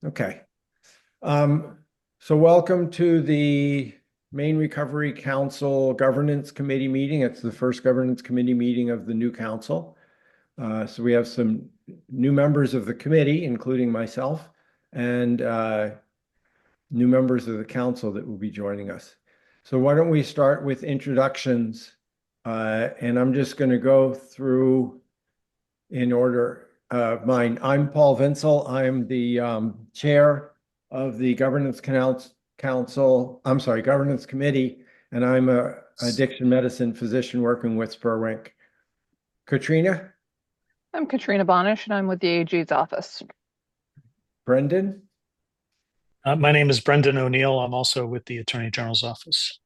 Okay. So welcome to the Maine Recovery Council Governance Committee meeting. It's the first Governance Committee meeting of the new council. So we have some new members of the committee, including myself, and new members of the council that will be joining us. So why don't we start with introductions? And I'm just going to go through in order of mine. I'm Paul Vinsel. I'm the chair of the Governance Governance Committee, and I'm a addiction medicine physician working with Spurwink. Katrina, I'm Katrina Bonish, and I'm with the AG's office. Brendan, My name is Brendan O'Neill. I'm also with the Attorney General's office.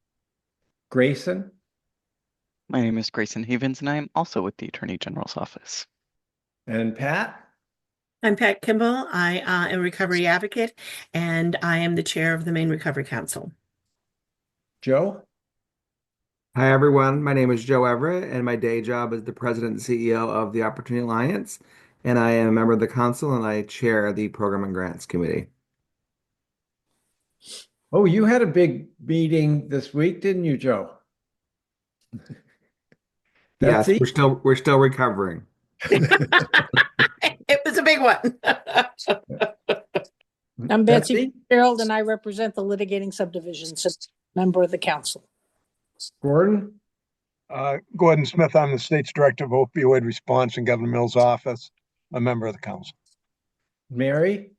Grayson, My name is Grayson Havens, and I am also with the Attorney General's office. and Pat. I'm Pat Kimball. I am a recovery advocate, and I am the chair of the Maine Recovery Council. Joe. Hi, everyone. My name is Joe Everett, and my day job is the president and CEO of the Opportunity Alliance. And I am a member of the council, and I chair the Program and Grants Committee. Oh, you had a big meeting this week, didn't you, Joe? Yes, Betsy? we're still recovering. It was a big one. I'm Betsy Betsy? Gerald, and I represent the litigating subdivisions, member of the council. Gordon? Gordon Smith, I'm the state's director of opioid response in Governor Mills' office, a member of the council. Mary?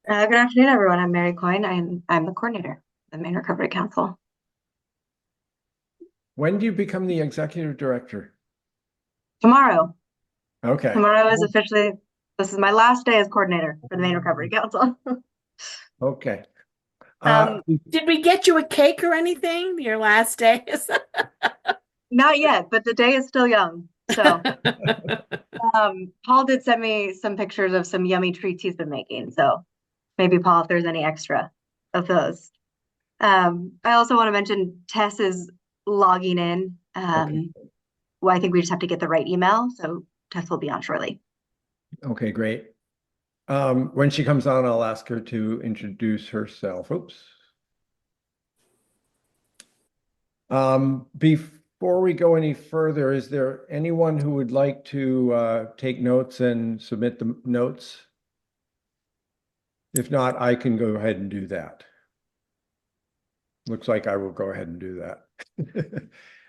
Good afternoon, everyone. I'm Mary Coyne. I'm the coordinator of the Maine Recovery Council. When do you become the executive director? Tomorrow. Okay. Tomorrow is officially, this is my last day as coordinator for the Maine Recovery Council. Okay. Did we get you a cake or anything? Your last day? Not yet, but the day is still young. So Paul did send me some pictures of some yummy treats he's been making. So maybe, Paul, if there's any extra of those. I also want to mention Tess is logging in. Okay. Well, I think we just have to get the right email. So Tess will be on shortly. Okay, great. When she comes on, I'll ask her to introduce herself. Oops. Before we go any further, is there anyone who would like to take notes and submit the notes? If not, I can go ahead and do that. Looks like I will go ahead and do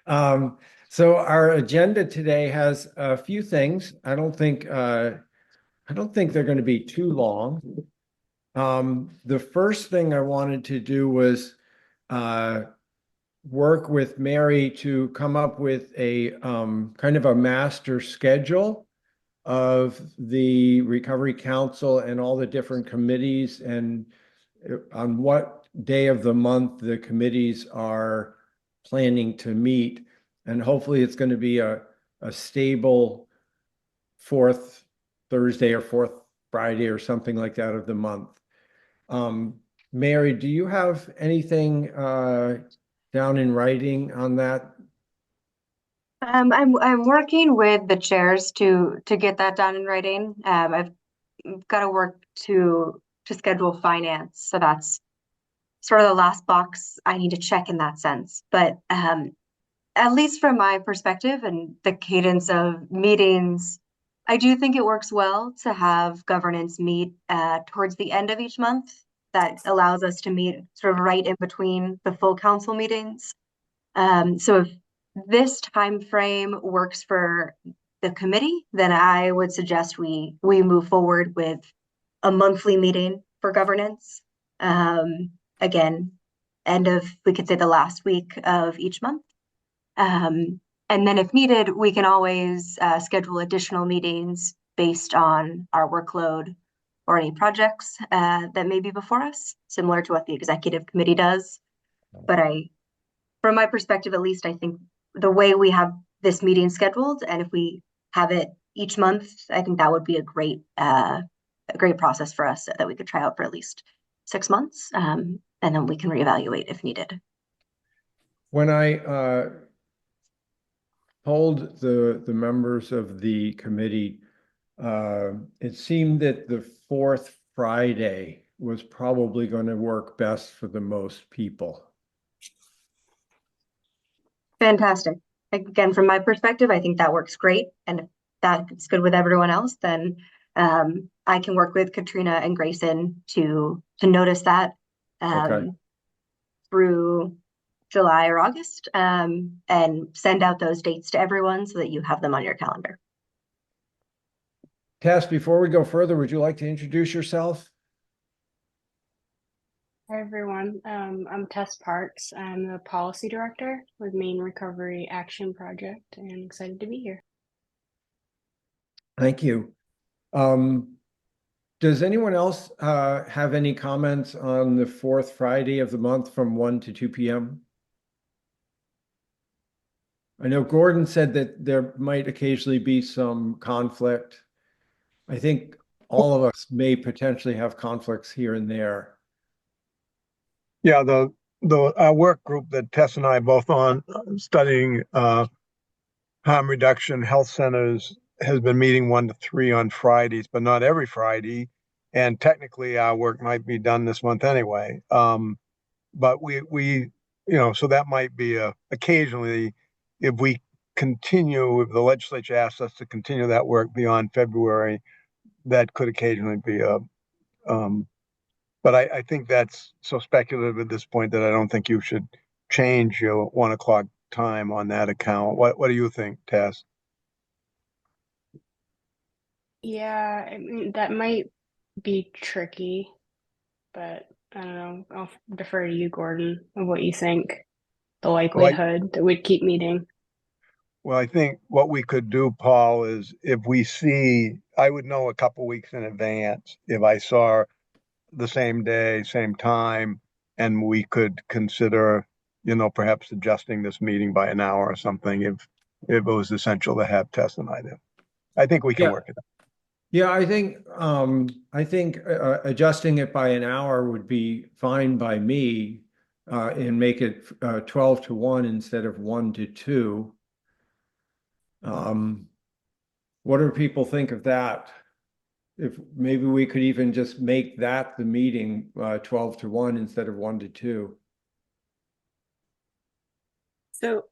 that. So our agenda today has a few things. I don't think they're going to be too long. The first thing I wanted to do was work with Mary to come up with a kind of a master schedule of the Recovery Council and all the different committees, and on what day of the month the committees are planning to meet. And hopefully it's going to be a stable fourth Thursday or fourth Friday or something like that of the month. Mary, do you have anything down in writing on that? I'm working with the chairs to get that done in writing. I've got to work to schedule finance, so that's sort of the last box I need to check in that sense. But at least from my perspective and the cadence of meetings, I do think it works well to have governance meet towards the end of each month. That allows us to meet sort of right in between the full council meetings. So if this time frame works for the committee, then I would suggest we move forward with a monthly meeting for governance. Again, end of, we could say, the last week of each month. And then if needed, we can always schedule additional meetings based on our workload or any projects that may be before us, similar to what the executive committee does. But from my perspective, at least, I think the way we have this meeting scheduled, and if we have it each month, I think that would be a great process for us that we could try out for at least 6 months, and then we can reevaluate if needed. When I polled the members of the committee, it seemed that the fourth Friday was probably going to work best for the most people. Fantastic. Again, from my perspective, I think that works great. And if that's good with everyone else, then I can work with Katrina and Grayson to notice that Okay. through July or August, and send out those dates to everyone so that you have them on your calendar. Tess, before we go further, would you like to introduce yourself? Hi everyone, I'm Tess Parks. I'm the policy director with Maine Recovery Action Project and excited to be here. Thank you. Does anyone else have any comments on the fourth Friday of the month from 1 to 2 p.m.? I know Gordon said that there might occasionally be some conflict. I think all of us may potentially have conflicts here and there. Yeah, the our work group that Tess and I are both on studying harm reduction health centers has been meeting 1 to 3 on Fridays, but not every Friday. And technically, our work might be done this month anyway. But we so that might be occasionally, if we continue, if the legislature asks us to continue that work beyond February, that could occasionally be a but I think that's so speculative at this point that I don't think you should change your 1 o'clock time on that account. What do you think, Tess? Yeah, I mean, that might be tricky, but I don't know. I'll defer to you, Gordon, of what you think the likelihood that we'd keep meeting. Well, I think what we could do, Paul, is if we see, I would know a couple weeks in advance if I saw the same day, same time, and we could consider, perhaps adjusting this meeting by an hour or something if it was essential to have Tess and I do. I think we can Yeah. work it out. Yeah, I think adjusting it by an hour would be fine by me, and make it 12 to 1 instead of 1 to 2. What do people think of that? If maybe we could even just make that the meeting 12 to 1 instead of 1 to 2. So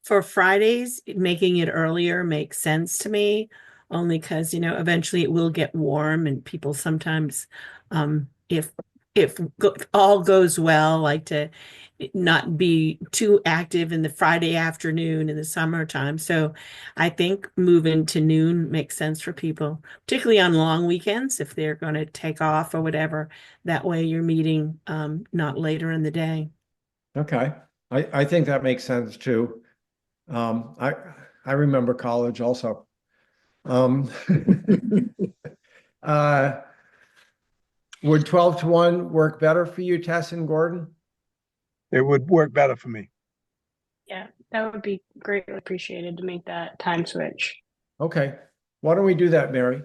for Fridays, making it earlier makes sense to me, only because, eventually it will get warm and people sometimes, if all goes well, like to not be too active in the Friday afternoon in the summertime. So I think moving to noon makes sense for people, particularly on long weekends if they're going to take off or whatever. That way you're meeting not later in the day. Okay, I think that makes sense too. I remember college also. Uh, would 12 to 1 work better for you, Tess and Gordon? It would work better for me. Yeah, that would be greatly appreciated to make that time switch. Okay, why don't we do that, Mary?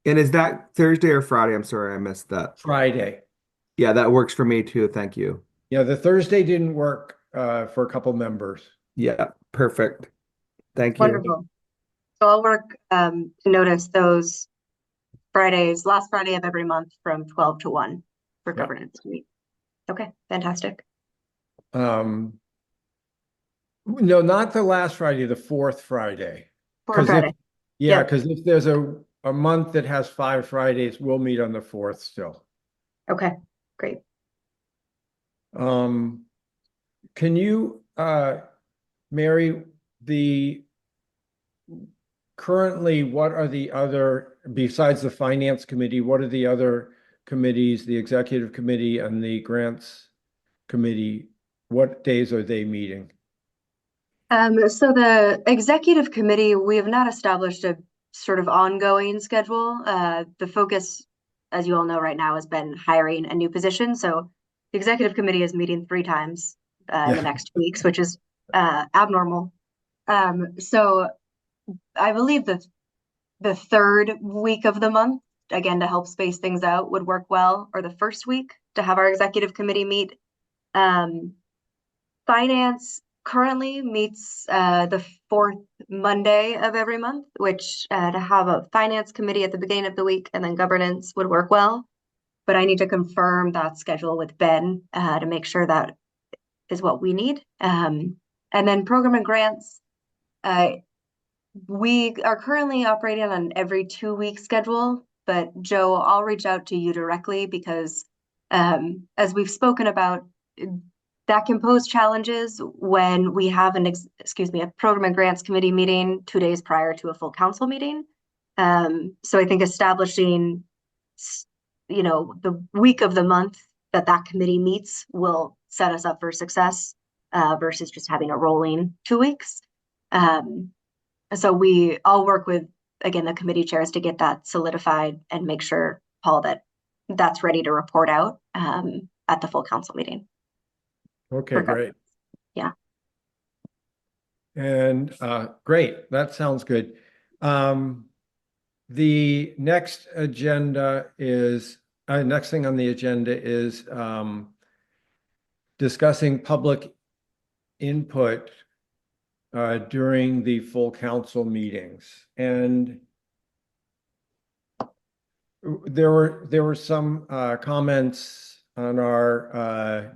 And is that Thursday or Friday? I'm sorry, I missed that. Friday. Yeah, that works for me too. Thank you. Yeah, the Thursday didn't work for a couple members. Yeah, perfect. Thank you. Wonderful. So I'll work to notice those Fridays, last Friday of every month from 12 to 1 for Yep. governance week. Okay, fantastic. No, not the last Friday, the fourth Friday. For 'Cause Friday. Yeah, Yep. because if there's a month that has 5 Fridays, we'll meet on the fourth still. Okay, great. Can you, Mary, currently, what are the other, besides the finance committee, what are the other committees, the executive committee and the grants committee? What days are they meeting? So the executive committee, we have not established a sort of ongoing schedule. The focus, as you all know right now, has been hiring a new position. So the executive committee is meeting 3 times in the next 2 weeks, which is abnormal. So I believe that the third week of the month, again, to help space things out, would work well, or the first week to have our executive committee meet. Finance currently meets the 4th Monday of every month, which to have a finance committee at the beginning of the week and then governance would work well. but I need to confirm that schedule with Ben to make sure that is what we need. And then program and grants, we are currently operating on an every 2 week schedule, but Joe, I'll reach out to you directly because as we've spoken about, that can pose challenges when we have a program and grants committee meeting 2 days prior to a full council meeting. So I think establishing, the week of the month that committee meets will set us up for success versus just having a rolling 2 weeks. So I'll work with, again, the committee chairs to get that solidified and make sure, Paul, that that's ready to report out at the full council meeting. Okay, great. Yeah. And great, that sounds good. The next thing on the agenda is discussing public input during the full council meetings. And there were some comments on our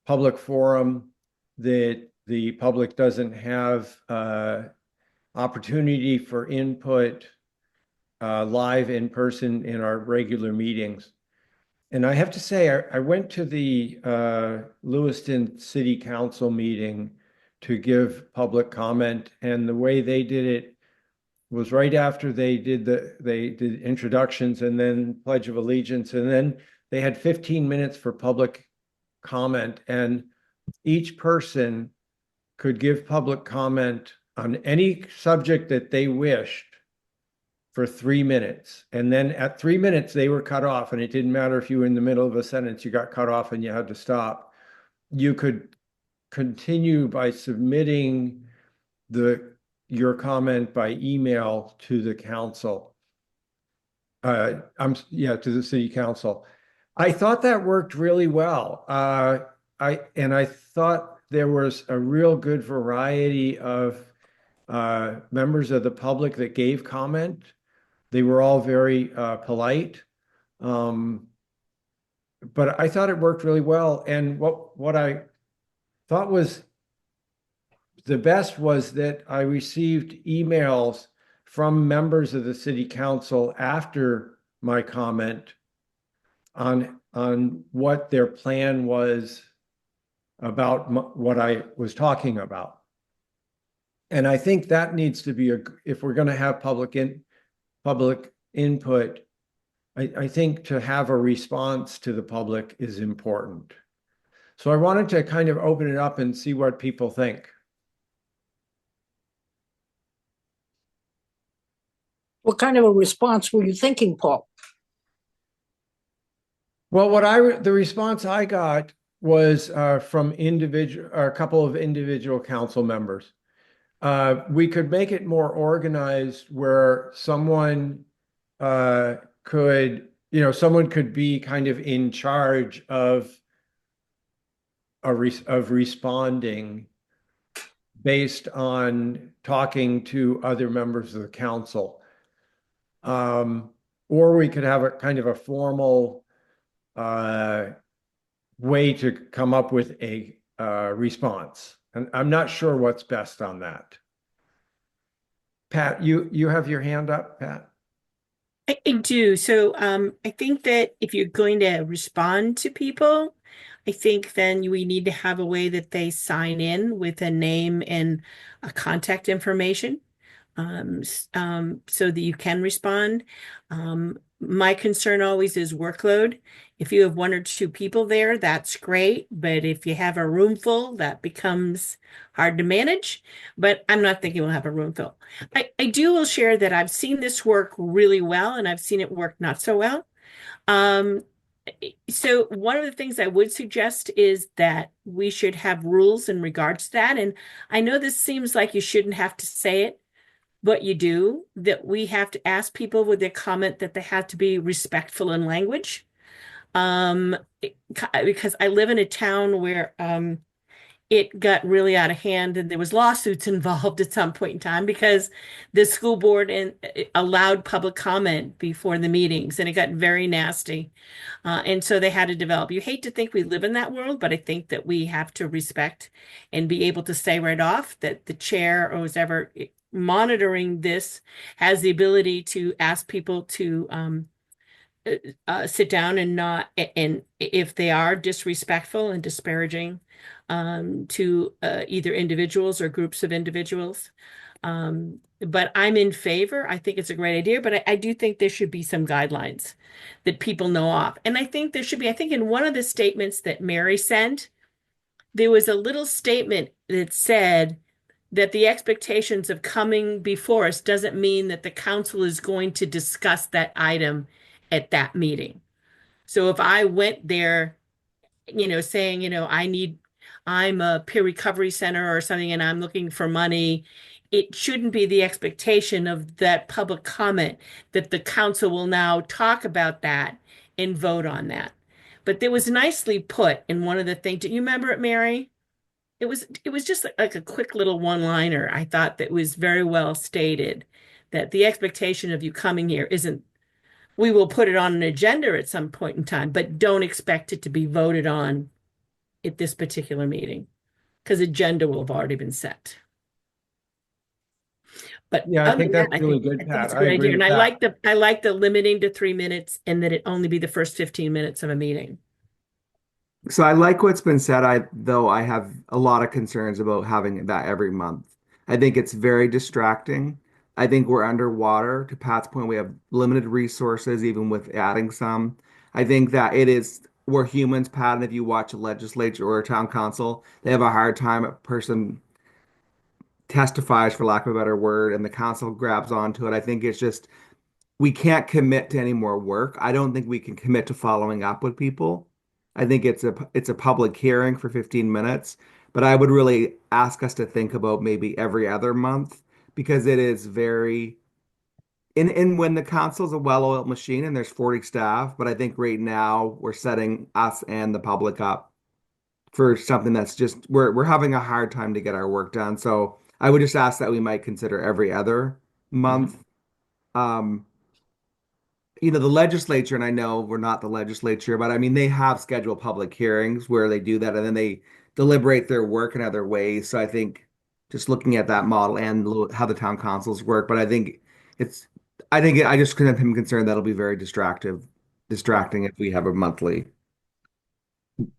public forum that the public doesn't have opportunity for input live in person in our regular meetings. And I have to say, I went to the Lewiston City Council meeting to give public comment, and the way they did it was right after they did introductions and then Pledge of Allegiance, and then they had 15 minutes for public comment, and each person could give public comment on any subject that they wished for 3 minutes. And then at 3 minutes, they were cut off, and it didn't matter if you were in the middle of a sentence, you got cut off and you had to stop. You could continue by submitting your comment by email to the council. To the city council. I thought that worked really well. I thought there was a real good variety of members of the public that gave comment. They were all very polite. But I thought it worked really well. And what I thought was the best was that I received emails from members of the city council after my comment on what their plan was about what I was talking about. And I think that needs to be if we're going to have public input, I think to have a response to the public is important. So I wanted to kind of open it up and see what people think. What kind of a response were you thinking, Paul? Well, the response I got was from a couple of individual council members. We could make it more organized where someone could be kind of in charge of responding based on talking to other members of the council. Or we could have a kind of a formal way to come up with a response. And I'm not sure what's best on that. Pat, you have your hand up, Pat? I do. So I think that if you're going to respond to people, I think then we need to have a way that they sign in with a name and a contact information so that you can respond. My concern always is workload. If you have 1 or 2 people there, that's great. But if you have a room full, that becomes hard to manage. But I'm not thinking we'll have a room full. I will share that I've seen this work really well, and I've seen it work not so well. So one of the things I would suggest is that we should have rules in regards to that. And I know this seems like you shouldn't have to say it, but you do, that we have to ask people with their comment that they have to be respectful in language. Because I live in a town where it got really out of hand and there was lawsuits involved at some point in time because the school board allowed public comment before the meetings and it got very nasty. And so they had to develop. You hate to think we live in that world, but I think that we have to respect and be able to say right off that the chair or who's ever monitoring this has the ability to ask people to sit down and not, and if they are disrespectful and disparaging to either individuals or groups of individuals. But I'm in favor. I think it's a great idea, but I do think there should be some guidelines that people know off. And I think there should be, I think in one of the statements that Mary sent, there was a little statement that said that the expectations of coming before us doesn't mean that the council is going to discuss that item at that meeting. So if I went there, saying, I'm a peer recovery center or something and I'm looking for money, it shouldn't be the expectation of that public comment that the council will now talk about that and vote on that. But there was nicely put in one of the things. Do you remember it, Mary? It was just like a quick little one-liner. I thought that was very well stated that the expectation of you coming here isn't, we will put it on an agenda at some point in time, but don't expect it to be voted on at this particular meeting because agenda will have already been set. But Yeah, I other think than that's that, really I good, think Pat. it's a I great agree idea. And with that. I like the limiting to 3 minutes and that it only be the first 15 minutes of a meeting. So I like what's been said. Though I have a lot of concerns about having that every month. I think it's very distracting. I think we're underwater. To Pat's point, we have limited resources, even with adding some. I think that we're humans, Pat, and if you watch a legislature or a town council, they have a hard time. A person testifies, for lack of a better word, and the council grabs onto it. I think it's just we can't commit to any more work. I don't think we can commit to following up with people. I think it's a public hearing for 15 minutes, but I would really ask us to think about maybe every other month because it is very in when the council's a well-oiled machine and there's 40 staff, but I think right now we're setting us and the public up for something that's just we're having a hard time to get our work done. So I would just ask that we might consider every other month. Um, the legislature, and I know we're not the legislature, but I mean, they have scheduled public hearings where they do that and then they deliberate their work in other ways. So I think just looking at that model and how the town councils work, but it's, I just couldn't am concerned that'll be very distracting if we have a monthly.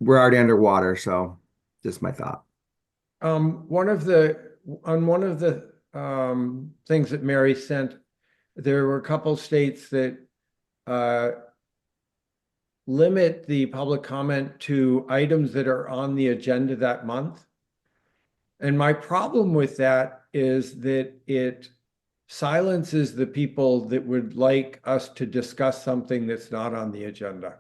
We're already underwater, so just my thought. One of the things that Mary sent, there were a couple states that limit the public comment to items that are on the agenda that month. And my problem with that is that it silences the people that would like us to discuss something that's not on the agenda.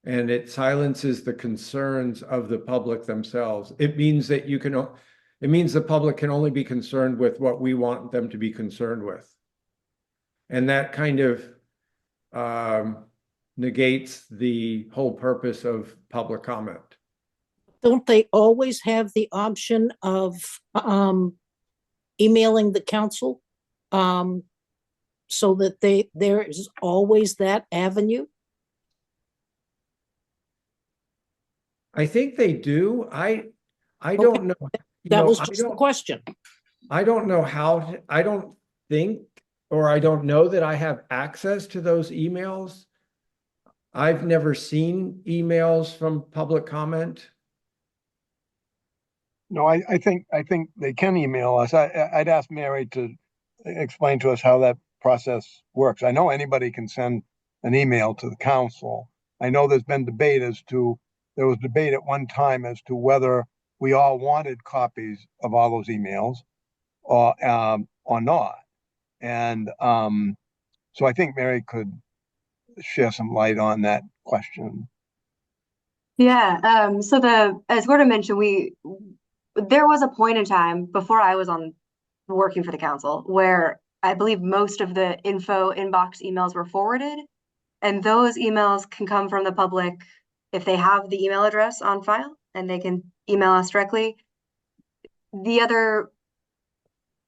And it silences the concerns of the public themselves. It means that it means the public can only be concerned with what we want them to be concerned with. And that kind of negates the whole purpose of public comment. Don't they always have the option of emailing the council so that there is always that avenue? I think they do. I don't know. That was just the question. I don't know I don't think, or I don't know that I have access to those emails. I've never seen emails from public comment. No, I think they can email us. I'd ask Mary to explain to us how that process works. I know anybody can send an email to the council. I know there was debate at one time as to whether we all wanted copies of all those emails or not. And so I think Mary could share some light on that question. Yeah, so as Gordon mentioned, there was a point in time before I was working for the council where I believe most of the info inbox emails were forwarded, and those emails can come from the public if they have the email address on file, and they can email us directly. The other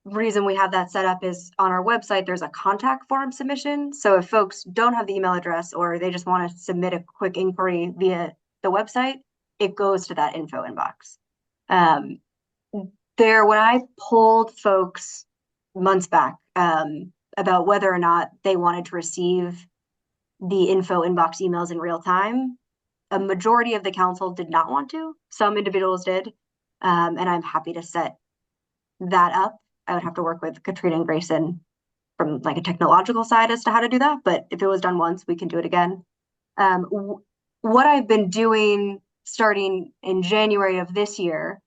reason we have that set up is on our website, there's a contact form submission. So if folks don't have the email address or they just want to submit a quick inquiry via the website, it goes to that info inbox. When I polled folks months back about whether or not they wanted to receive the info inbox emails in real time, a majority of the council did not want to. Some individuals did, and I'm happy to set that up. I would have to work with Katrina and Grayson from like a technological side as to how to do that. But if it was done once, we can do it again. What I've been doing starting in January of this year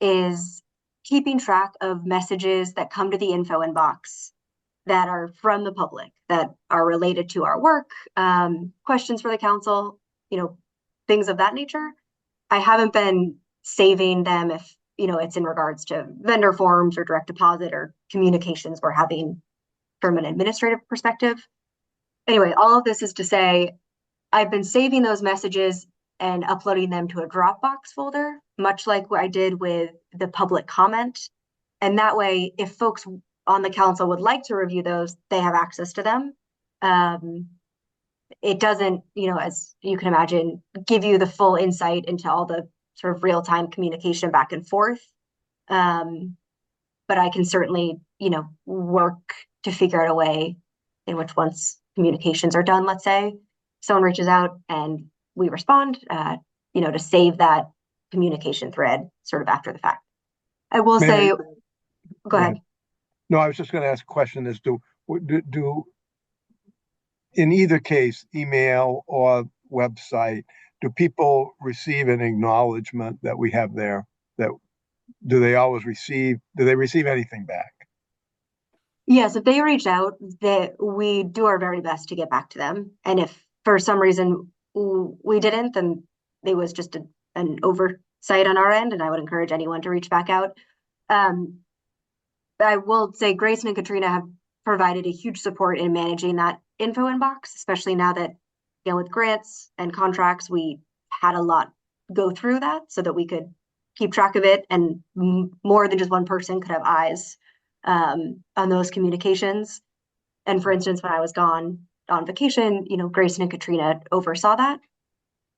is keeping track of messages that come to the info inbox that are from the public, that are related to our work, questions for the council, things of that nature. I haven't been saving them if it's in regards to vendor forms or direct deposit or communications we're having from an administrative perspective. Anyway, all of this is to say, I've been saving those messages and uploading them to a Dropbox folder, much like what I did with the public comment. And that way, if folks on the council would like to review those, they have access to them. It doesn't, as you can imagine, give you the full insight into all the sort of real-time communication back and forth. But I can certainly, work to figure out a way in which once communications are done, let's say, someone reaches out and we respond, to save that communication thread sort of after the fact. I will say, go ahead. No, I was just going to ask a question as to do in either case, email or website, do people receive an acknowledgement that we have there? That do they receive anything back? Yes, if they reach out, that we do our very best to get back to them. And if for some reason we didn't, then it was just an oversight on our end, and I would encourage anyone to reach back out. I will say Grayson and Katrina have provided a huge support in managing that info inbox, especially now that, with grants and contracts, we had a lot go through that so that we could keep track of it, and more than just one person could have eyes on those communications. And for instance, when I was gone on vacation, Grayson and Katrina oversaw that.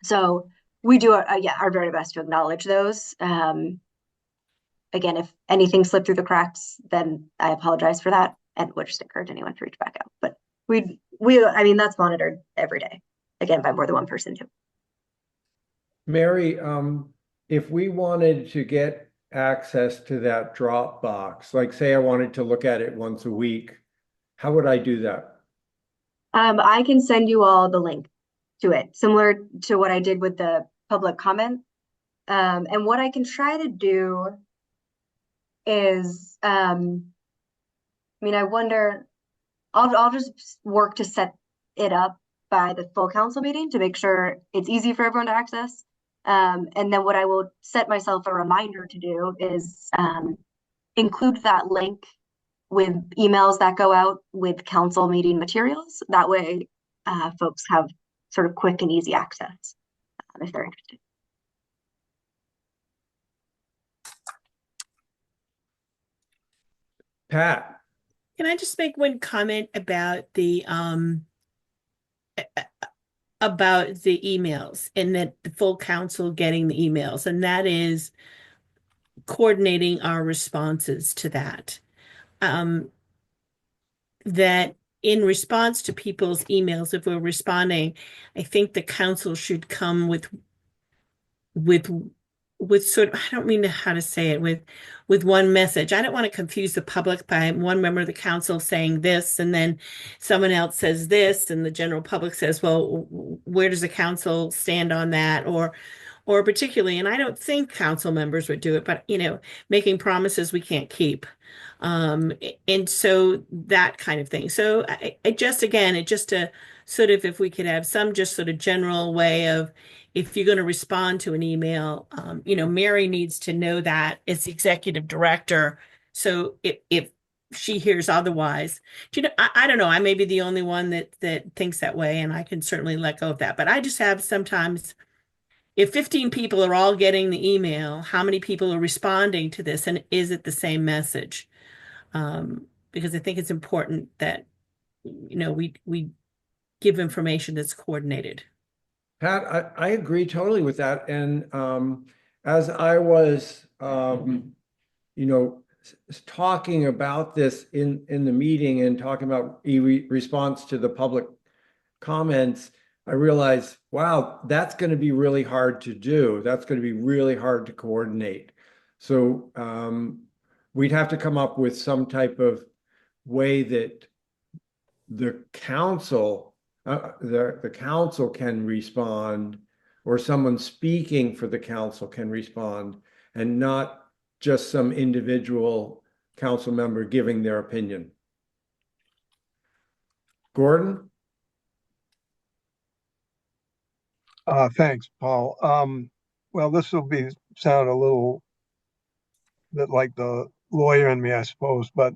So we do our very best to acknowledge those. Again, if anything slipped through the cracks, then I apologize for that, and would just encourage anyone to reach back out. But that's monitored every day, again, by more than one person too. Mary, if we wanted to get access to that Dropbox, like say I wanted to look at it once a week, how would I do that? I can send you all the link to it, similar to what I did with the public comment. And what I can try to do is, I wonder, I'll just work to set it up by the full council meeting to make sure it's easy for everyone to access. And then what I will set myself a reminder to do is include that link with emails that go out with council meeting materials. That way folks have sort of quick and easy access if they're interested. Pat. Can I just make one comment about the emails, and that the full council getting the emails, and that is coordinating our responses to that. That in response to people's emails, if we're responding, I think the council should come with sort of, I don't mean how to say it, with one message. I don't want to confuse the public by one member of the council saying this and then someone else says this and the general public says, well, where does the council stand on that? Or particularly, and I don't think council members would do it, but making promises we can't keep. And so that kind of thing. So it just a sort of, if we could have some just sort of general way of, if you're going to respond to an email, Mary needs to know that as the executive director. So if she hears otherwise, I don't know, I may be the only one that thinks that way, and I can certainly let go of that. But I just have sometimes if 15 people are all getting the email, how many people are responding to this, and is it the same message? Because I think it's important that we give information that's coordinated. Pat, I agree totally with that. And as I was, talking about this in the meeting and talking about response to the public comments, I realized, wow, that's going to be really hard to do. That's going to be really hard to coordinate. So we'd have to come up with some type of way that the council, the council can respond, or someone speaking for the council can respond, and not just some individual council member giving their opinion. Gordon? Thanks, Paul. Well, this will sound a little bit like the lawyer in me, I suppose, but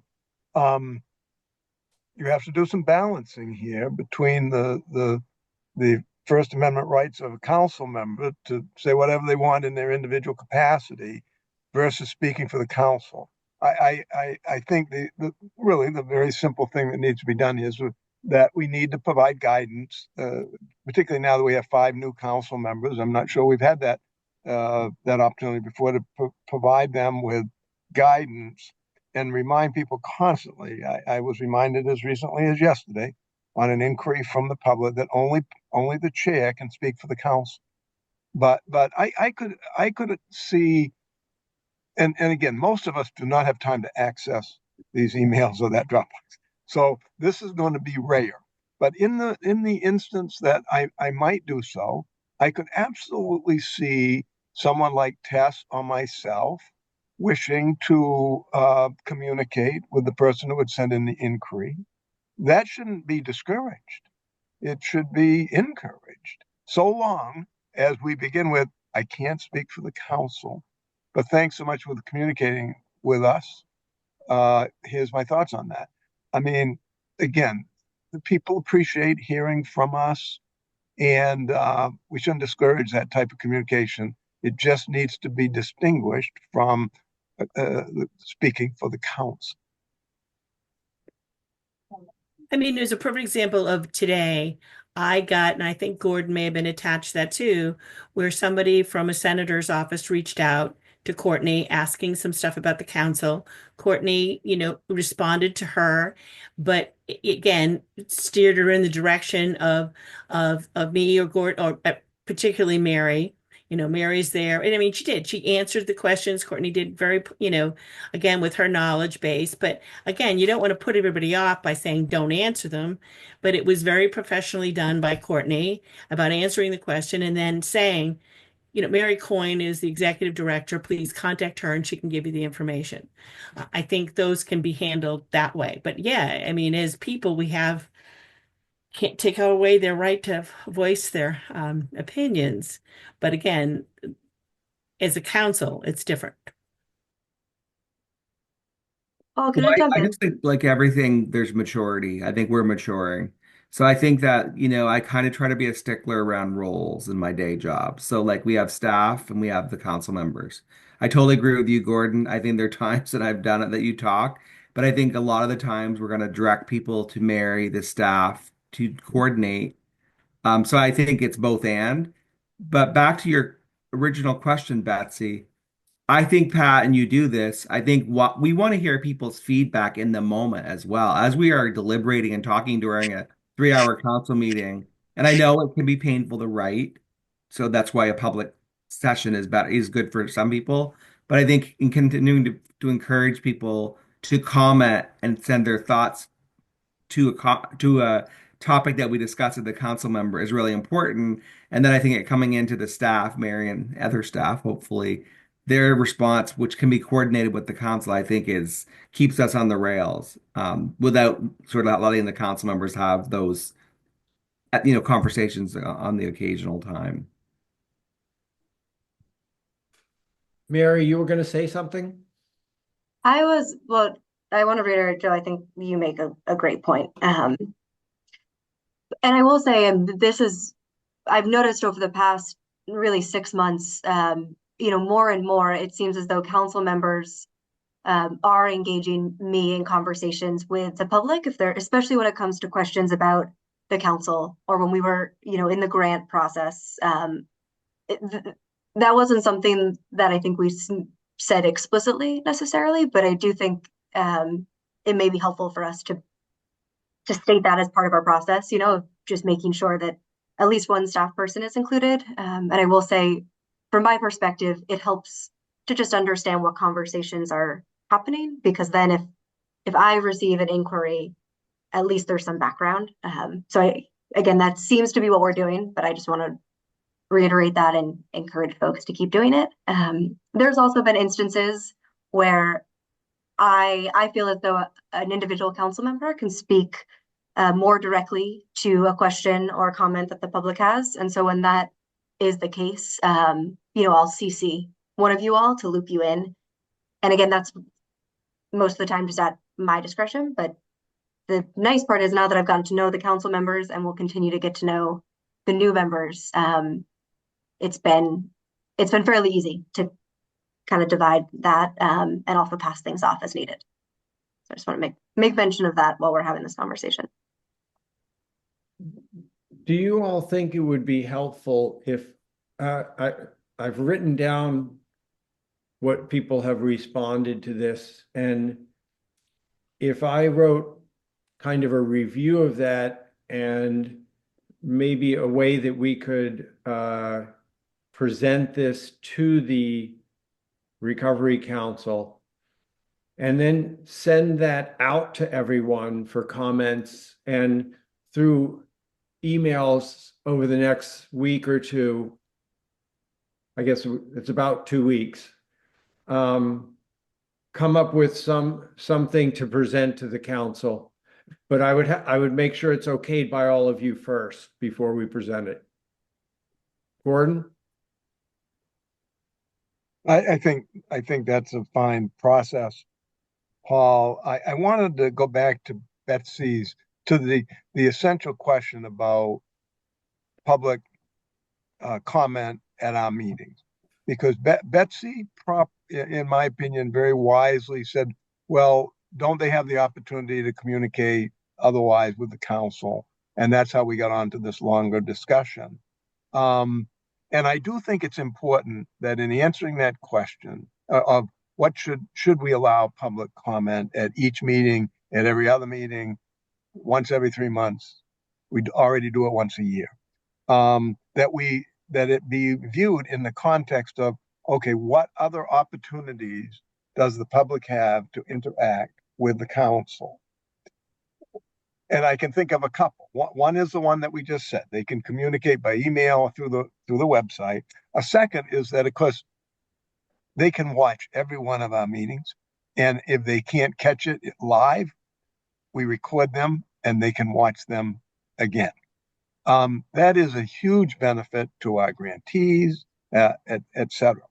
you have to do some balancing here between the First Amendment rights of a council member to say whatever they want in their individual capacity versus speaking for the council. I think really the very simple thing that needs to be done is that we need to provide guidance, particularly now that we have 5 new council members. I'm not sure we've had that opportunity before to provide them with guidance and remind people constantly. I was reminded as recently as yesterday on an inquiry from the public that only the chair can speak for the council. But I could see, and again, most of us do not have time to access these emails or that Dropbox. So this is going to be rare. But in the instance that I might do so, I could absolutely see someone like Tess or myself wishing to communicate with the person who would send in the inquiry. That shouldn't be discouraged. It should be encouraged. So long as we begin with, I can't speak for the council, but thanks so much for communicating with us. Here's my thoughts on that. I mean, again, the people appreciate hearing from us, and we shouldn't discourage that type of communication. It just needs to be distinguished from speaking for the council. I mean, there's a perfect example of today. I got, and I think Gordon may have been attached to that too, where somebody from a senator's office reached out to Courtney asking some stuff about the council. Courtney, responded to her, but again, steered her in the direction of me or Gordon, or particularly Mary. Mary's there. And I mean, she did. She answered the questions. Courtney did very, again, with her knowledge base. But again, you don't want to put everybody off by saying don't answer them. But it was very professionally done by Courtney about answering the question and then saying, Mary Coyne is the executive director. Please contact her and she can give you the information. I think those can be handled that way. But yeah, I mean, as people, we can't take away their right to voice their opinions. But again, as a council, it's different. Oh, can Well, I jump I in? just think like everything, there's maturity. I think we're maturing. So I think that, I kind of try to be a stickler around roles in my day job. So like we have staff and we have the council members. I totally agree with you, Gordon. I think there are times that I've done it that you talk, but I think a lot of the times we're going to direct people to Mary, the staff, to coordinate. So I think it's both and. But back to your original question, Betsy. I think, Pat, and you do this, I think what we want to hear people's feedback in the moment as well as we are deliberating and talking during a 3-hour council meeting. And I know it can be painful to write, so that's why a public session is good for some people. But I think in continuing to encourage people to comment and send their thoughts to a topic that we discuss with the council member is really important. And then I think it coming into the staff, Mary and other staff, hopefully their response, which can be coordinated with the council, I think is keeps us on the rails without sort of letting the council members have those, conversations on the occasional time. Mary, you were going to say something? Well, I want to reiterate, Joe, I think you make a great point. And I will say, I've noticed over the past really 6 months, more and more, it seems as though council members are engaging me in conversations with the public, if they're, especially when it comes to questions about the council, or when we were, in the grant process. That wasn't something that I think we said explicitly necessarily, but I do think it may be helpful for us to state that as part of our process, just making sure that at least one staff person is included. And I will say, from my perspective, it helps to just understand what conversations are happening, because then if I receive an inquiry, at least there's some background. Again, that seems to be what we're doing, but I just want to reiterate that and encourage folks to keep doing it. There's also been instances where I feel as though an individual council member can speak more directly to a question or a comment that the public has. And so when that is the case, I'll CC one of you all to loop you in. And again, that's most of the time just at my discretion. But the nice part is, now that I've gotten to know the council members and will continue to get to know the new members, it's been fairly easy to kind of divide that and also pass things off as needed. So I just want to make mention of that while we're having this conversation. Do you all think it would be helpful if I've written down what people have responded to this, and if I wrote kind of a review of that and maybe a way that we could present this to the Recovery Council and then send that out to everyone for comments, and through emails over the next week or two, I guess it's about 2 weeks, come up with something to present to the council. But I would make sure it's okayed by all of you first before we present it. Gordon? I think that's a fine process, Paul. I wanted to go back to Betsy's, to the essential question about public comment at our meetings, because Betsy, in my opinion, very wisely said, well, don't they have the opportunity to communicate otherwise with the council? And that's how we got onto this longer discussion. And I do think it's important that in answering that question of what should we allow public comment at each meeting, at every other meeting, once every 3 months, we already do it once a year, that it be viewed in the context of, okay, what other opportunities does the public have to interact with the council? And I can think of a couple. One is the one that we just said. They can communicate by email or through the website. A second is that, of course, they can watch every one of our meetings. And if they can't catch it live, we record them and they can watch them again. That is a huge benefit to our grantees, et cetera.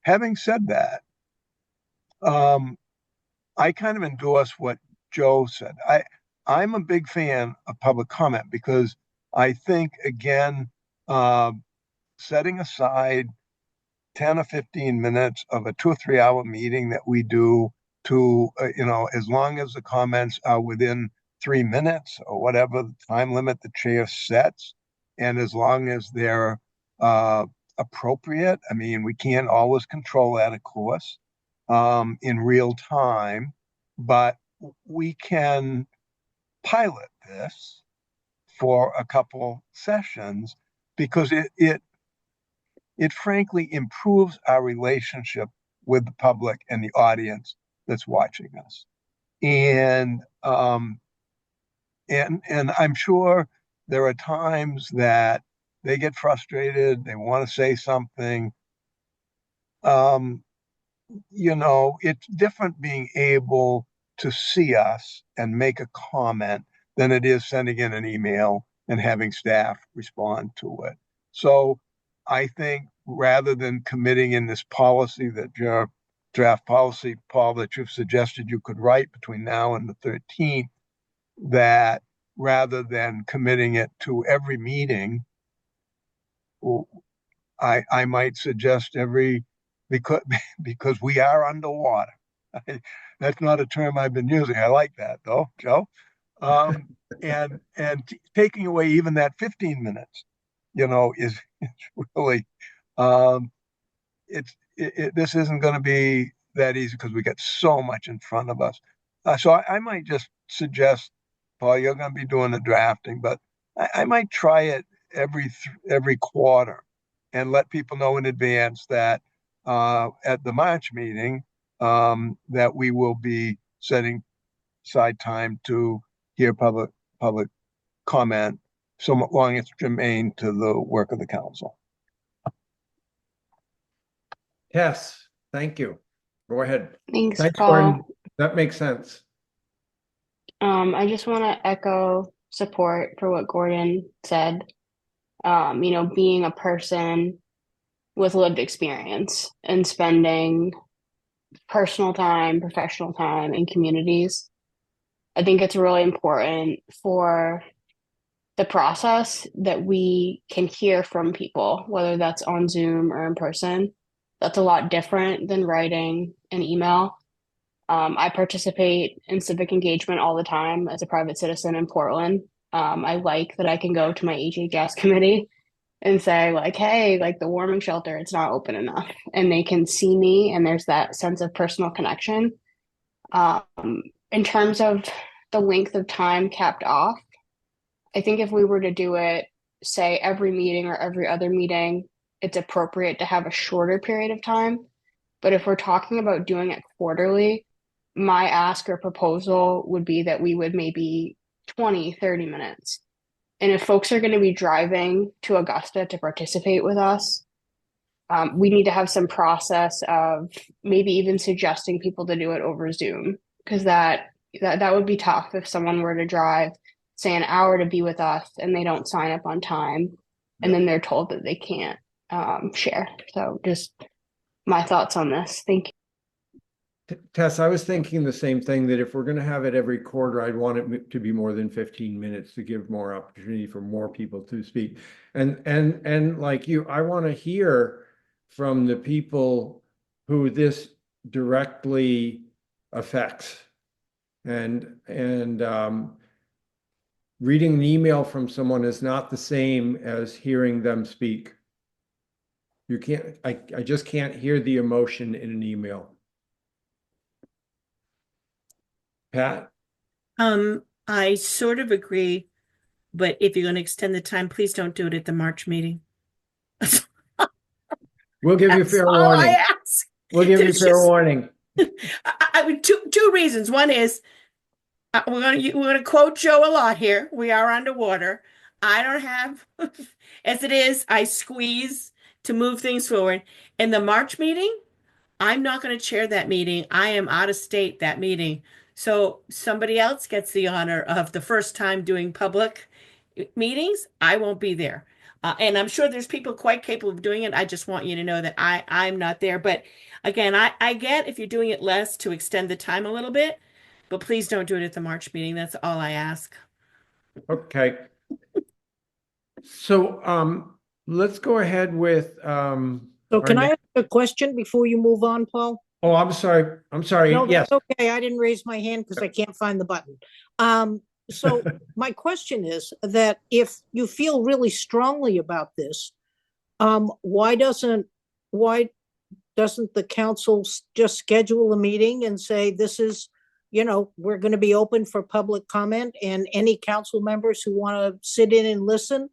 Having said that, I kind of endorse what Joe said. I'm a big fan of public comment because I think, again, setting aside 10 or 15 minutes of a 2 or 3 hour meeting that we do to, as long as the comments are within 3 minutes or whatever the time limit the chair sets, and as long as they're appropriate. I mean, we can't always control that, of course, in real time, but we can pilot this for a couple sessions because it frankly improves our relationship with the public and the audience that's watching us. And I'm sure there are times that they get frustrated, they want to say something. It's different being able to see us and make a comment than it is sending in an email and having staff respond to it. So I think rather than committing in this policy that your draft policy, Paul, that you've suggested you could write between now and the 13th, that rather than committing it to every meeting, I might suggest because because we are underwater. That's not a term I've been using. I like that though, Joe. And taking away even that 15 minutes, is really this isn't going to be that easy because we got so much in front of us. So I might just suggest, Paul, you're going to be doing the drafting, but I might try it every quarter and let people know in advance that at the March meeting that we will be setting aside time to hear public comment so long it's germane to the work of the council. Yes, thank you. Go ahead. Thanks, Thanks, Paul. Gordon. That makes sense. I just want to echo support for what Gordon said. Being a person with lived experience and spending personal time, professional time in communities, I think it's really important for the process that we can hear from people, whether that's on Zoom or in person. That's a lot different than writing an email. I participate in civic engagement all the time as a private citizen in Portland. I like that I can go to my HHS committee and say, like, hey, like the warming shelter, it's not open enough. And they can see me, and there's that sense of personal connection. In terms of the length of time capped off, I think if we were to do it, say, every meeting or every other meeting, it's appropriate to have a shorter period of time. But if we're talking about doing it quarterly, my ask or proposal would be that we would maybe 20, 30 minutes. And if folks are going to be driving to Augusta to participate with us, we need to have some process of maybe even suggesting people to do it over Zoom, because that would be tough if someone were to drive, say, an hour to be with us and they don't sign up on time, and then they're told that they can't share. So just my thoughts on this. Thank you. Tess, I was thinking the same thing, that if we're going to have it every quarter, I'd want it to be more than 15 minutes to give more opportunity for more people to speak. And like you, I want to hear from the people who this directly affects. And reading an email from someone is not the same as hearing them speak. You can't, I just can't hear the emotion in an email. Pat? I sort of agree, but if you're going to extend the time, please don't do it at the March meeting. We'll give you That's fair all warning. I ask. We'll give you There's fair just- warning. I mean, two reasons. One is we're gonna quote Joe a lot here. We are underwater. I don't have, as it is, I squeeze to move things forward. In the March meeting, I'm not going to chair that meeting. I am out of state that meeting. So somebody else gets the honor of the first time doing public meetings. I won't be there. And I'm sure there's people quite capable of doing it. I just want you to know that I'm not there. But again, I get if you're doing it less to extend the time a little bit, but please don't do it at the March meeting. That's all I ask. Okay. So let's go ahead with So can our I ask a question before you move on, Paul? Oh, I'm sorry. I'm sorry. No, Yes. that's okay. I didn't raise my hand because I can't find the button. So my question is that if you feel really strongly about this, why doesn't the council just schedule a meeting and say, this is, we're going to be open for public comment, and any council members who want to sit in and listen,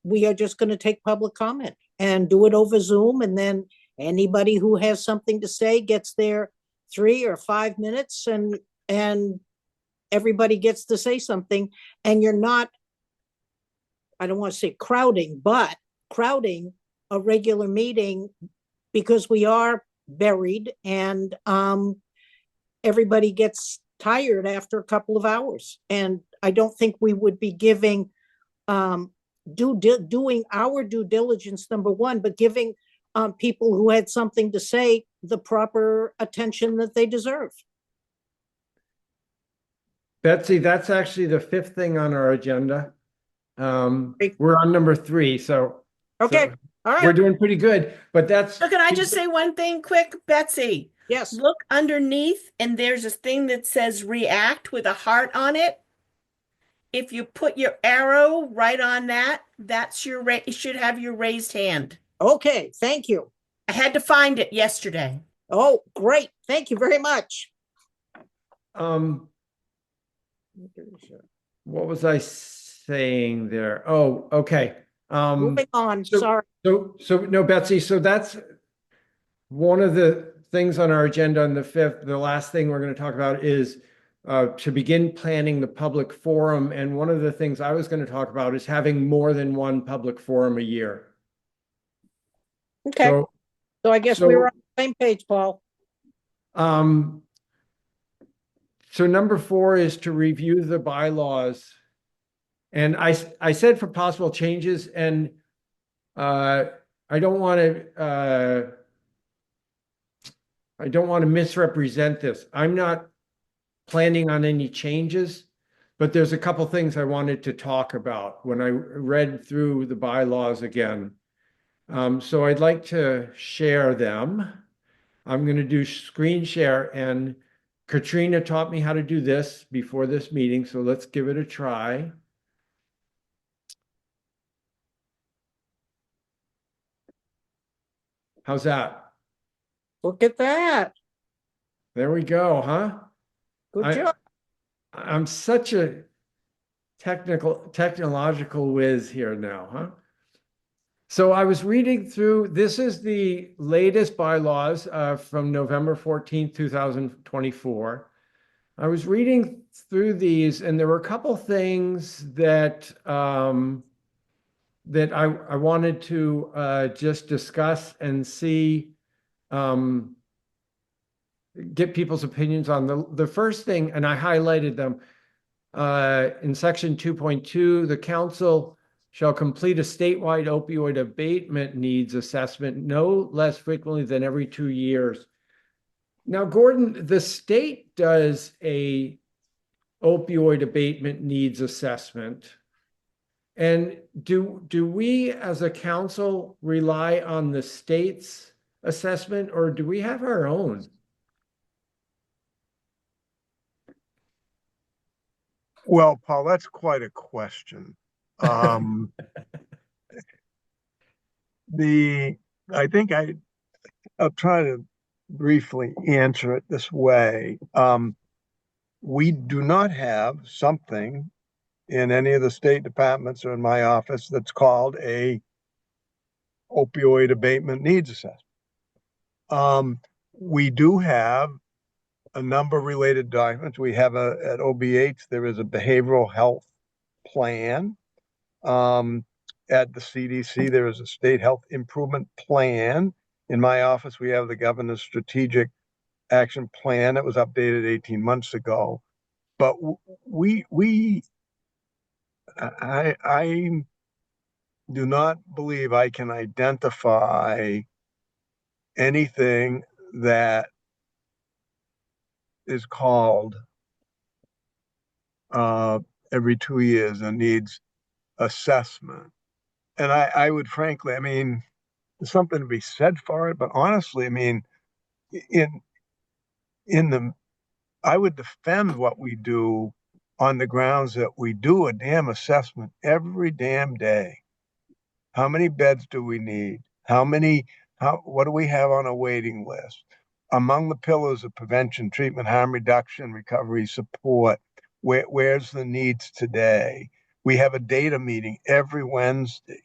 we are just going to take public comment and do it over Zoom, and then anybody who has something to say gets their 3 or 5 minutes, and everybody gets to say something, and you're not, I don't want to say crowding, but crowding a regular meeting, because we are buried, and everybody gets tired after a couple of hours. And I don't think we would be giving doing our due diligence, number one, but giving people who had something to say the proper attention that they deserve. Betsy, that's actually the 5th thing on our agenda. We're on number 3, so Okay. All We're right. doing pretty good, but that's. So can I just say one thing quick, Betsy? Yes. Look underneath and there's a thing that says react with a heart on it. If you put your arrow right on that, that's your it should have your raised hand. Okay. Thank you. I had to find it yesterday. Oh, great. Thank you very much. Um, what was I saying there? Oh, okay. Moving on. So, Sorry. so no, Betsy, so that's one of the things on our agenda on the 5th. The last thing we're going to talk about is to begin planning the public forum. And one of the things I was going to talk about is having more than one public forum a year. Okay. So, So I guess we were on the same page, Paul. So number 4 is to review the bylaws. And I said for possible changes, and I don't want to misrepresent this. I'm not planning on any changes, but there's a couple things I wanted to talk about when I read through the bylaws again. So I'd like to share them. I'm going to do screen share, and Katrina taught me how to do this before this meeting, so let's give it a try. How's that? Look at that. There we go, huh? Good job. I'm such a technological whiz here now, huh? So I was reading through, this is the latest bylaws from November 14th, 2024. I was reading through these, and there were a couple things that that I wanted to just discuss and see, get people's opinions on. The first thing, and I highlighted them, in section 2.2, the council shall complete a statewide opioid abatement needs assessment no less frequently than every 2 years. Now, Gordon, the state does a opioid abatement needs assessment. And do we as a council rely on the state's assessment, or do we have our own? Well, Paul, that's quite a question. I think I'll try to briefly answer it this way. We do not have something in any of the state departments or in my office that's called a opioid abatement needs assessment. We do have a number of related documents. We have at OBH, there is a behavioral health plan. At the CDC, there is a state health improvement plan. In my office, we have the governor's strategic action plan that was updated 18 months ago. But I do not believe I can identify anything that is called every 2 years and needs assessment. And I would frankly, I mean, there's something to be said for it, but honestly, I mean, I would defend what we do on the grounds that we do a damn assessment every damn day. How many beds do we need? What do we have on a waiting list? Among the pillars of prevention, treatment, harm reduction, recovery, support, where's the needs today? We have a data meeting every Wednesday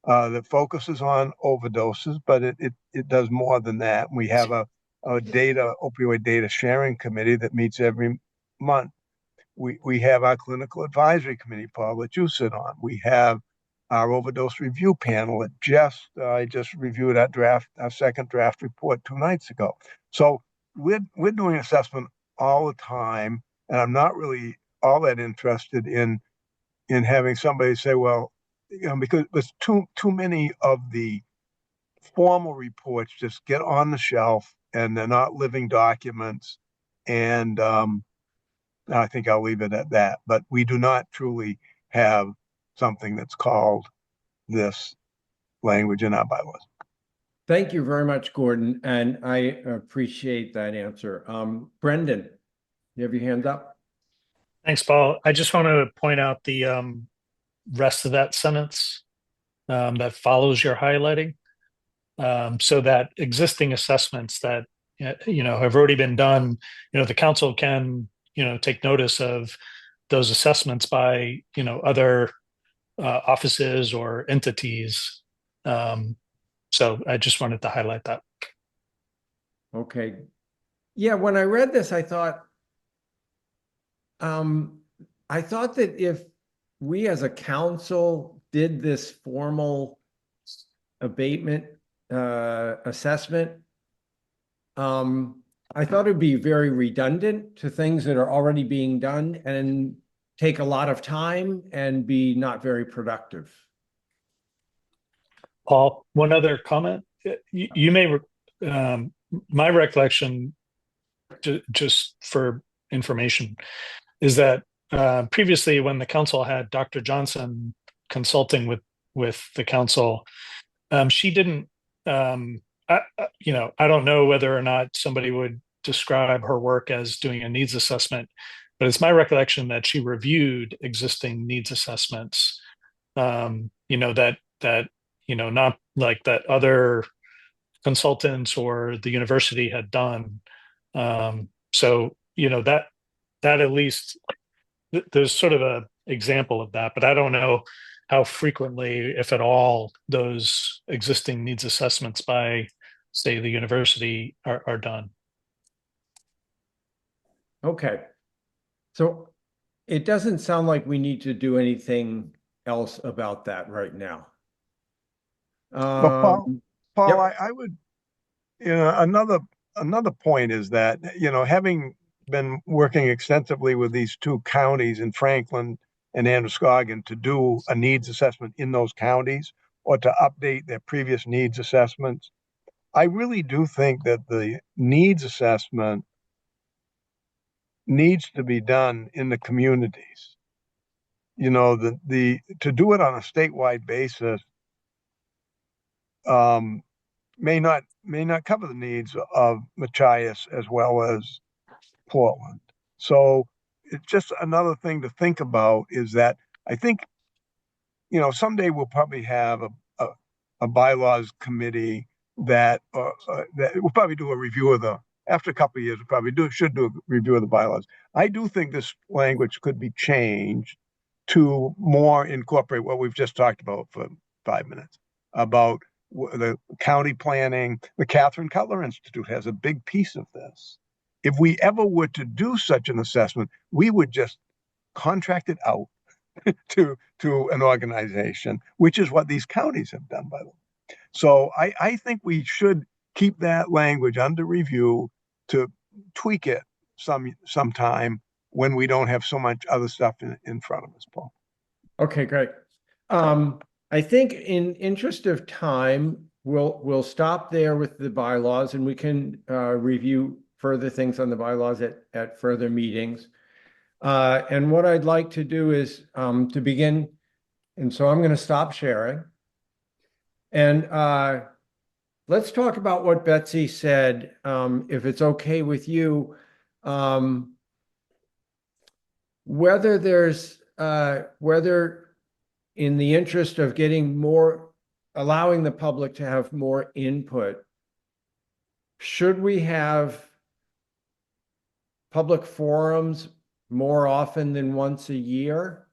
that focuses on overdoses, but it does more than that. We have a opioid data sharing committee that meets every month. We have our clinical advisory committee, Paul, that you sit on. We have our overdose review panel that I just reviewed our second draft report 2 nights ago. So we're doing assessment all the time, and I'm not really all that interested in having somebody say, well, because there's too many of the formal reports just get on the shelf and they're not living documents. And I think I'll leave it at that. But we do not truly have something that's called this language in our bylaws. Thank you very much, Gordon, and I appreciate that answer. Brendan, you have your hand up? Thanks, Paul. I just want to point out the rest of that sentence that follows your highlighting. So that existing assessments that have already been done, the council can take notice of those assessments by other offices or entities. So I just wanted to highlight that. Okay. Yeah, when I read this, I thought that if we as a council did this formal abatement assessment, I thought it'd be very redundant to things that are already being done and take a lot of time and be not very productive. Paul, one other comment. You may, my recollection, just for information, is that previously when the council had Dr. Johnson consulting with the council, she didn't, I don't know whether or not somebody would describe her work as doing a needs assessment, but it's my recollection that she reviewed existing needs assessments, not like that other consultants or the university had done. So that at least there's sort of a example of that, but I don't know how frequently, if at all, those existing needs assessments by, say, the university are done. Okay. So it doesn't sound like we need to do anything else about that right now. But Paul, Yep. I would, another point is that, having been working extensively with these two counties in Franklin and Androscoggin to do a needs assessment in those counties or to update their previous needs assessments, I really do think that the needs assessment needs to be done in the communities. To do it on a statewide basis may not cover the needs of Machias as well as Portland. So it's just another thing to think about is that I think, someday we'll probably have a bylaws committee that will probably do a review of after a couple of years, we'll probably should do a review of the bylaws. I do think this language could be changed to more incorporate what we've just talked about for 5 minutes about the county planning. The Catherine Cutler Institute has a big piece of this. If we ever were to do such an assessment, we would just contract it out to an organization, which is what these counties have done, by the way. So I think we should keep that language under review to tweak it sometime when we don't have so much other stuff in front of us, Paul. Okay, great. I think in interest of time, we'll stop there with the bylaws and we can review further things on the bylaws at further meetings. And what I'd like to do is to begin, and so I'm going to stop sharing. And let's talk about what Betsy said, if it's okay with you, whether in the interest of allowing the public to have more input, should we have public forums more often than once a year?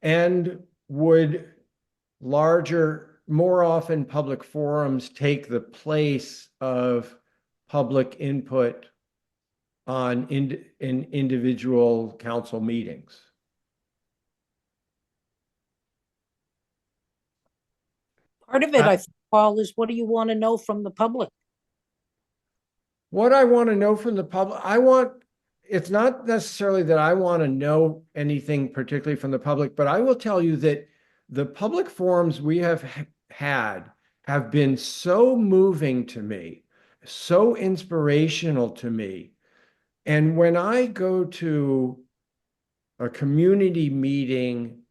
And would more often public forums take the place of public input in individual council meetings? Part of it, I think, Paul, is what do you want to know from the public? What I want to know from the public, it's not necessarily that I want to know anything particularly from the public, but I will tell you that the public forums we have had have been so moving to me, so inspirational to me. And when I go to a community meeting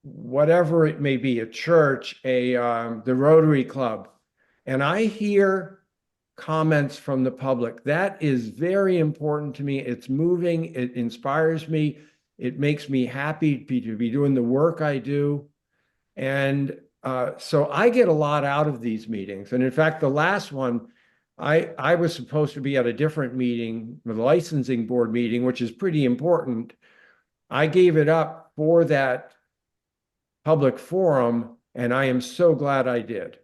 whatever it may be, a church, the Rotary Club, and I hear comments from the public, that is very important to me. It's moving, it inspires me, it makes me happy to be doing the work I do. And so I get a lot out of these meetings. And in fact, the last one, I was supposed to be at a different meeting, the licensing board meeting, which is pretty important. I gave it up for that public forum, and I am so glad I did.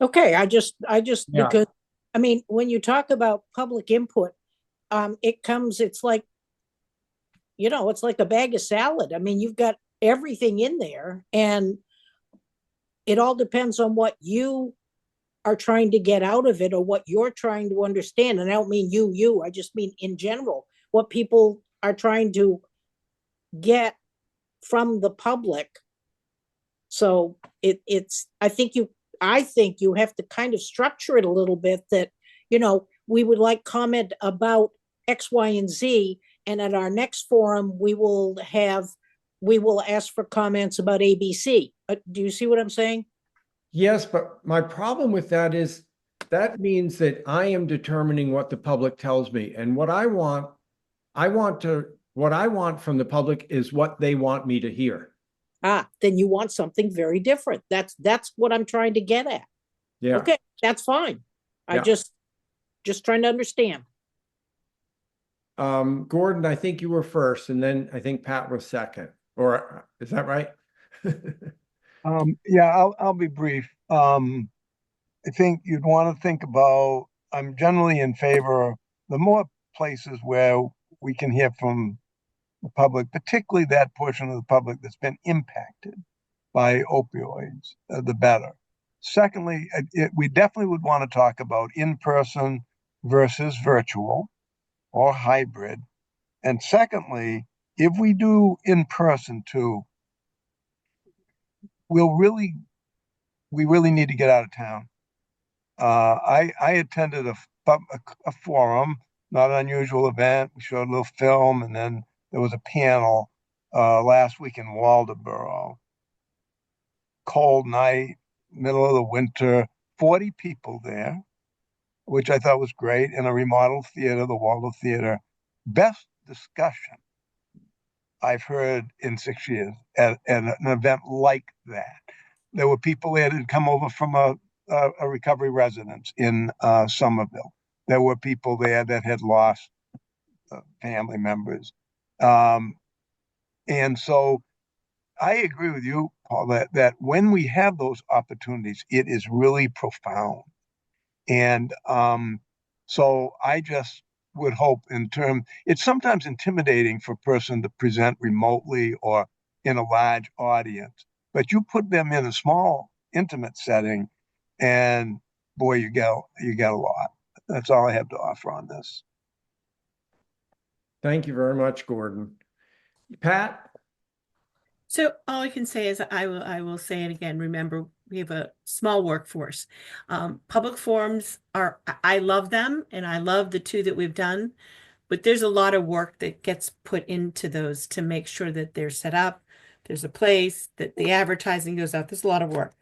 Okay, I just Yeah. because I mean, when you talk about public input, it's like, it's like a bag of salad. I mean, you've got everything in there, and it all depends on what you are trying to get out of it or what you're trying to understand. And I don't mean you, I just mean in general, what people are trying to get from the public. So I think you have to kind of structure it a little bit that, we would like comment about X, Y, and Z. And at our next forum, we will ask for comments about ABC. Do you see what I'm saying? Yes, but my problem with that is that means that I am determining what the public tells me. And what I want from the public is what they want me to hear. Then you want something very different. That's what I'm trying to get at. Yeah. Okay, that's fine. I Yeah. just trying to understand. Gordon, I think you were first, and then I think Pat was second. Or is that right? Yeah, I'll be brief. I think you'd want to think about, I'm generally in favor of the more places where we can hear from the public, particularly that portion of the public that's been impacted by opioids, the better. Secondly, we definitely would want to talk about in-person versus virtual or hybrid. And secondly, if we do in person too, we really need to get out of town. I attended a forum, not an unusual event. We showed a little film, and then there was a panel last week in Waldoboro. Cold night, middle of the winter, 40 people there, which I thought was great, in a remodeled theater, the Waldorf Theater. Best discussion I've heard in 6 years at an event like that. There were people there that had come over from a recovery residence in Somerville. There were people there that had lost family members. And so I agree with you, Paul, that when we have those opportunities, it is really profound. And so I just would hope it's sometimes intimidating for a person to present remotely or in a large audience, but you put them in a small, intimate setting, and boy, you get a lot. That's all I have to offer on this. Thank you very much, Gordon. Pat? So all I can say is I will say it again. Remember, we have a small workforce. Public forums I love them, and I love the two that we've done, but there's a lot of work that gets put into those to make sure that they're set up. There's a place that the advertising goes out. There's a lot of work.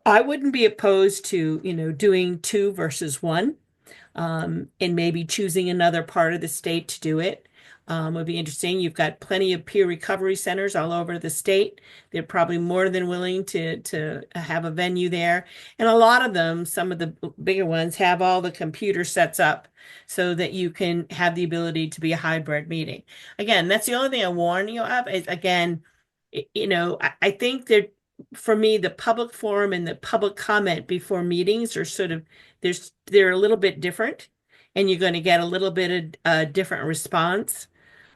I wouldn't be opposed to, doing 2 versus 1, and maybe choosing another part of the state to do it. Would be interesting. You've got plenty of peer recovery centers all over the state. They're probably more than willing to have a venue there. And a lot of them, some of the bigger ones, have all the computer sets up so that you can have the ability to be a hybrid meeting. Again, that's the only thing I warn you of is, again, I think that for me, the public forum and the public comment before meetings are they're a little bit different, and you're going to get a little bit of a different response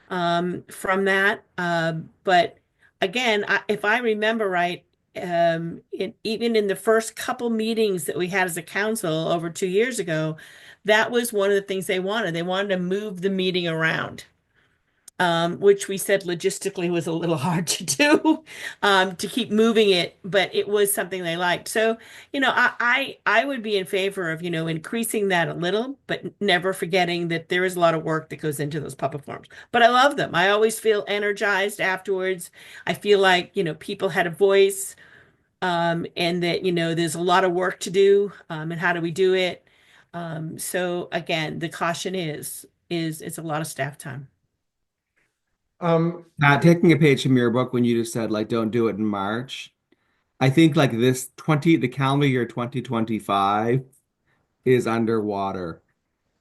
from that. But again, if I remember right, even in the first couple meetings that we had as a council over 2 years ago, that was one of the things they wanted. They wanted to move the meeting around. which we said logistically was a little hard to do, to keep moving it, but it was something they liked. So, I would be in favor of, increasing that a little, but never forgetting that there is a lot of work that goes into those public forums. But I love them. I always feel energized afterwards. I feel like, people had a voice, and that, there's a lot of work to do, and how do we do it? So again, the caution is it's a lot of staff time. Taking a page from your book when you just said like don't do it in March. I think like the calendar year 2025 is underwater.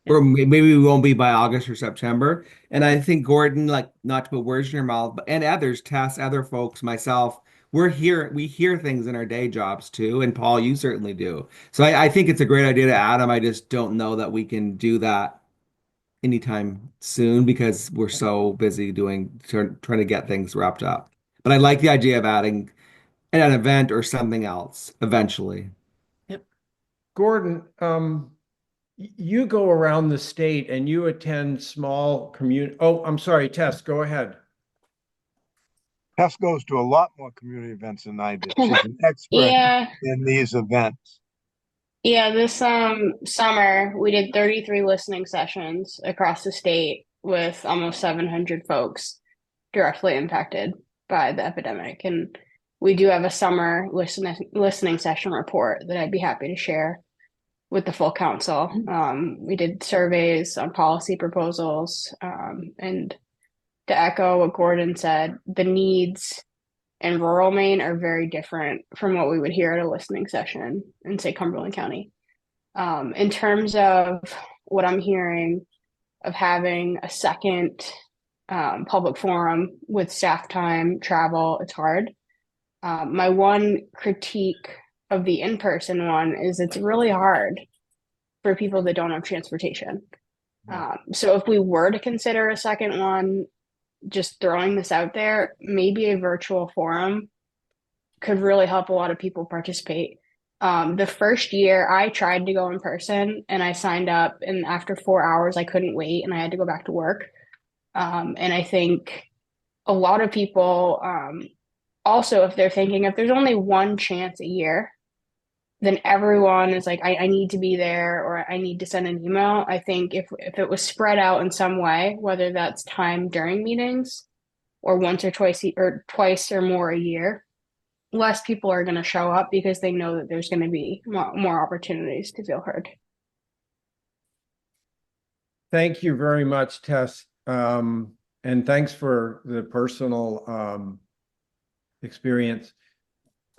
Or maybe we won't be by August or September. And I think Gordon, like not to put words in your mouth, but and others, Tess, other folks, myself, we hear things in our day jobs too. And Paul, you certainly do. So I think it's a great idea to add them. I just don't know that we can do that anytime soon because we're so busy trying to get things wrapped up. But I like the idea of adding an event or something else eventually. Yep. Gordon, you go around the state and you attend small community. Oh, I'm sorry, Tess, go ahead. Tess goes to a lot more community events than I did. She's an expert Yeah, in these events. yeah, this summer we did 33 listening sessions across the state with almost 700 folks directly impacted by the epidemic. And we do have a summer listening session report that I'd be happy to share with the full council. We did surveys on policy proposals, and to echo what Gordon said, the needs in rural Maine are very different from what we would hear at a listening session in, say, Cumberland County. In terms of what I'm hearing of having a second public forum with staff time, travel, it's hard. My one critique of the in-person one is it's really hard for people that don't have transportation. So if we were to consider a second one, just throwing this out there, maybe a virtual forum could really help a lot of people participate. The first year I tried to go in person and I signed up, and after 4 hours, I couldn't wait and I had to go back to work. And I think a lot of people, also, if they're thinking if there's only one chance a year, then everyone is like, I need to be there or I need to send an email. I think if it was spread out in some way, whether that's time during meetings or once or twice or more a year, less people are going to show up because they know that there's going to be more opportunities to feel heard. Thank you very much, Tess. And thanks for the personal experience.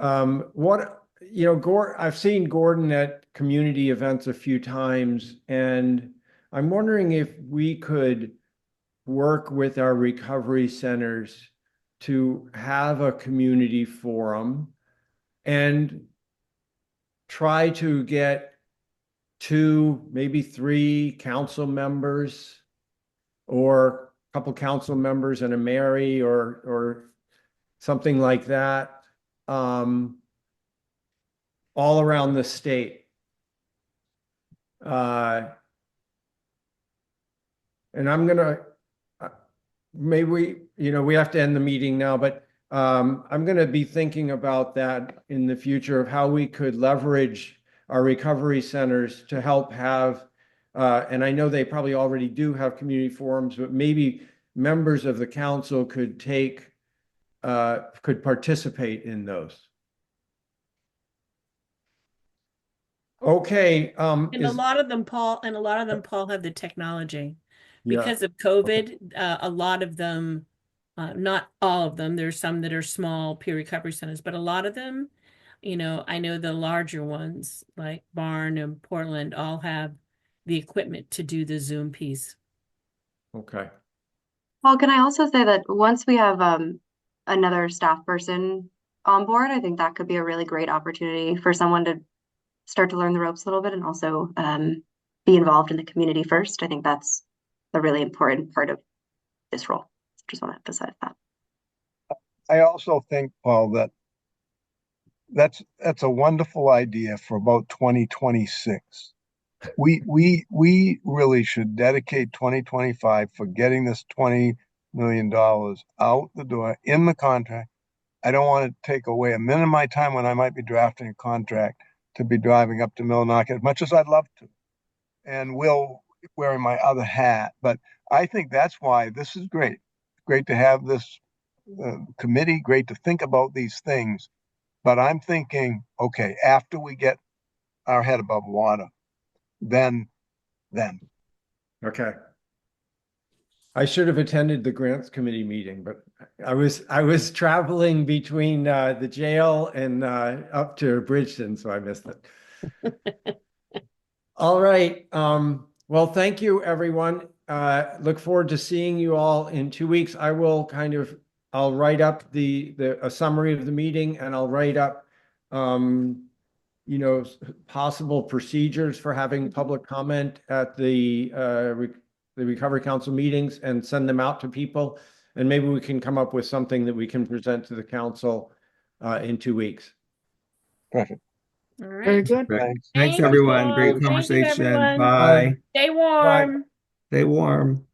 I've seen Gordon at community events a few times, and I'm wondering if we could work with our recovery centers to have a community forum and try to get 2, maybe 3 council members or a couple council members and a Mary or something like that, all around the state. And I'm gonna, maybe we have to end the meeting now, but I'm gonna be thinking about that in the future of how we could leverage our recovery centers to help have, and I know they probably already do have community forums, but maybe members of the council could participate in those. Okay. And a lot of them, Paul, have the technology. Because of COVID, a lot of them, not all of them, there's some that are small peer recovery centers, but a lot of them, I know the larger ones like Barn and Portland all have the equipment to do the Zoom piece. Okay. Well, can I also say that once we have another staff person on board, I think that could be a really great opportunity for someone to start to learn the ropes a little bit and also be involved in the community first. I think that's a really important part of this role. Just want to emphasize that. I also think, Paul, that's a wonderful idea for about 2026. We really should dedicate 2025 for getting this 21 million out the door in the contract. I don't want to take away a minute of my time when I might be drafting a contract to be driving up to Millinocket, as much as I'd love to, and will wearing my other hat. But I think that's why this is great. Great to have this committee, great to think about these things. But I'm thinking, okay, after we get our head above water, then. Okay. I should have attended the grants committee meeting, but I was traveling between the jail and up to Bridgeton, so I missed it. All right. Well, thank you, everyone. Look forward to seeing you all in 2 weeks. I'll write up a summary of the meeting, and I'll write up possible procedures for having public comment at the Recovery Council meetings and send them out to people. And maybe we can come up with something that we can present to the council in 2 weeks. Perfect. All Very right. good. Thanks. Thanks, Thank everyone. you. Great Thank you, conversation. everyone. Bye. Stay warm. Stay warm.